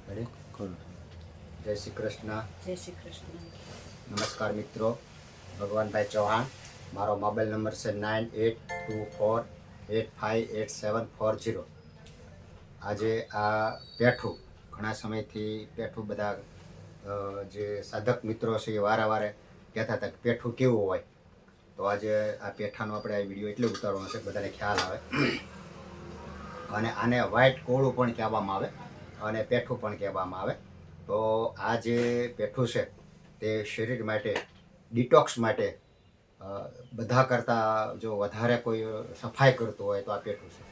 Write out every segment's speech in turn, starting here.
Ready કોણ જય શ્રી કૃષ્ણ. જય શ્રી કૃષ્ણ. નમસ્કાર મિત્રો, ભગવાનભાઈ ચૌહાણ. મારો મોબાઈલ નંબર છે 9824858740. આજે આ પેઠું ઘણા સમયથી પેઠું બધા જે સાધક મિત્રો છે એ વારે કહેતા હતા કે પેઠું કેવું હોય. તો આજે આ પેઠાનો આપણે આ વિડીયો એટલે ઉતારવાનો છે બધાને ખ્યાલ આવે. અને આને વ્હાઈટ કોળું પણ કહેવામાં આવે અને પેઠું પણ કહેવામાં આવે. તો આ જે પેઠું છે તે શરીર માટે ડિટોક્સ માટે બધા કરતાં જો વધારે કોઈ સફાઈ કરતું હોય તો આ પેઠું છે.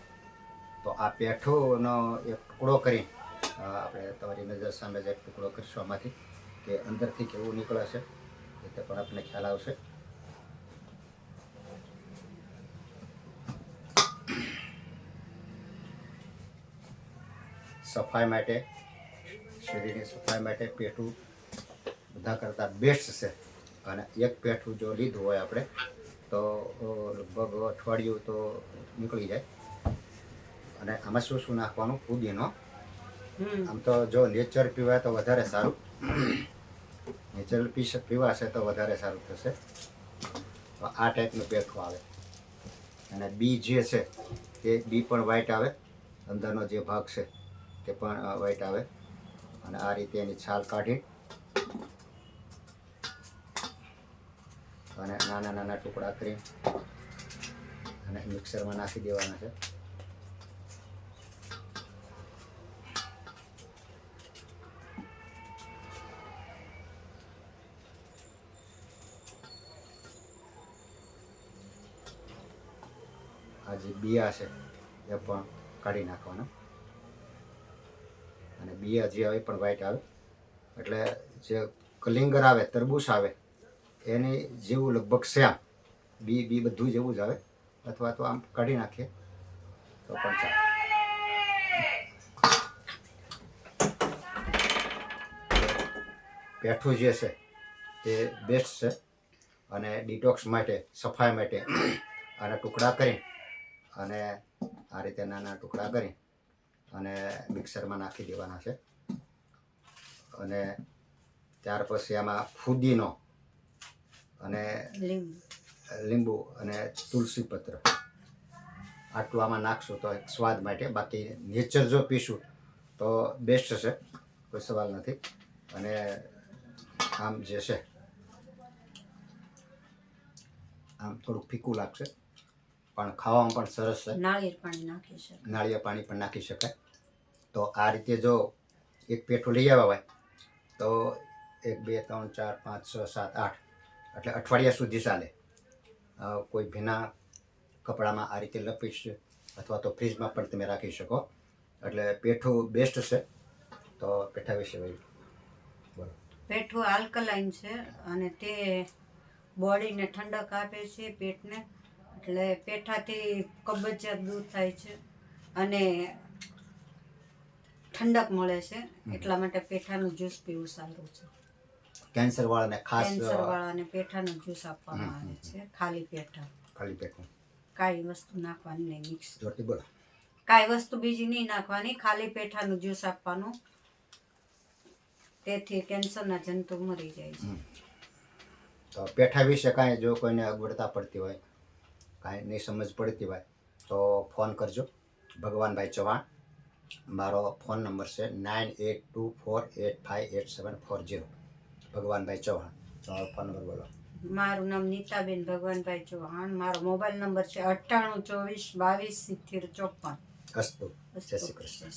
તો આ પેઠુંનો એક ટુકડો કરી આપણે તમારી નજર સામે જ એક ટુકડો કરીશું આમાંથી કે અંદરથી કેવું નીકળે છે તે પણ આપણને ખ્યાલ આવશે. સફાઈ માટે, શરીરની સફાઈ માટે પેઠું બધા કરતાં બેસ્ટ છે. અને એક પેઠું જો લીધું હોય આપણે તો લગભગ અઠવાડિયું તો નીકળી જાય. અને આમાં શું શું નાખવાનું? ફુદીનો. આમ તો જો નેચર પીવાય તો વધારે સારું, નેચરલ પીવાશે તો વધારે સારું થશે. તો આ ટાઈપનું પેઠું આવે. અને બી જે છે તે બી પણ વ્હાઈટ આવે, અંદરનો જે ભાગ છે તે પણ વ્હાઈટ આવે. અને આ રીતે એની છાલ કાઢી અને નાના નાના ટુકડા કરી અને મિક્સરમાં નાખી દેવાના છે. આ જે બિયા છે એ પણ કાઢી નાખવાના. અને બિયા જે આવે પણ વ્હાઈટ આવે. એટલે જે કલિંગર આવે, તરબૂચ આવે એની જેવું લગભગ સેમ બી બધું જેવું જ આવે. અથવા તો આમ કાઢી નાખીએ તો પણ ચાલે. પેઠું જે છે તે બેસ્ટ છે. અને ડિટોક્સ માટે, સફાઈ માટે આના ટુકડા કરી અને આ રીતે નાના ટુકડા કરી અને મિક્સરમાં નાખી દેવાના છે. અને ત્યાર પછી આમાં ફુદીનો અને લીંબુ અને તુલસી પત્ર આટલું આમાં નાખશું તો સ્વાદ માટે. બાકી નેચર જો પીશું તો બેસ્ટ છે, કોઈ સવાલ નથી. અને આમ જે છે આમ થોડુંક ફીકું લાગશે પણ ખાવામાં પણ સરસ છે. નાળિયેર પાણી નાખી શકાય. નાળિયેર પાણી પણ નાખી શકાય. તો આ રીતે જો એક પેઠું લઈ આવ્યા હોય તો 1 2 3 4 5 6 7 8 એટલે અઠવાડિયા સુધી ચાલે. કોઈ ભીના કપડામાં આ રીતે લપેટશે અથવા તો ફ્રીજમાં પણ તમે રાખી શકો. એટલે પેઠું બેસ્ટ છે. તો પેઠા વિશે બોલો. પેઠું આલ્કલાઇન છે અને તે બોડીને ઠંડક આપે છે, પેટને. એટલે પેઠાથી કબજિયાત દૂર થાય છે અને ઠંડક મળે છે. એટલા માટે પેઠાનું જ્યુસ પીવું સારું છે. કેન્સર વાળાને ખાસ, કેન્સર વાળાને પેઠાનું જ્યુસ આપવામાં આવે છે. ખાલી પેઠા, ખાલી પેઠું, કાંઈ વસ્તુ નાખવાની નહીં મિક્સ. જોરથી બોલો. કાંઈ વસ્તુ બીજી નહીં નાખવાની, ખાલી પેઠાનું જ્યુસ આપવાનું. તેથી કેન્સરના જંતુ મરી જાય છે. તો પેઠા વિશે કાંઈ જો કોઈને અગવડતા પડતી હોય, કાંઈ નહીં સમજ પડતી હોય તો ફોન કરજો. ભગવાનભાઈ ચૌહાણ. મારો ફોન નંબર છે 9824858740. ભગવાનભાઈ ચૌહાણ. તમારો ફોન નંબર બોલો. મારું નામ નીતાબેન ભગવાનભાઈ ચૌહાણ. મારો મોબાઈલ નંબર છે 9824227054. અસ્તુ. જય શ્રી કૃષ્ણ.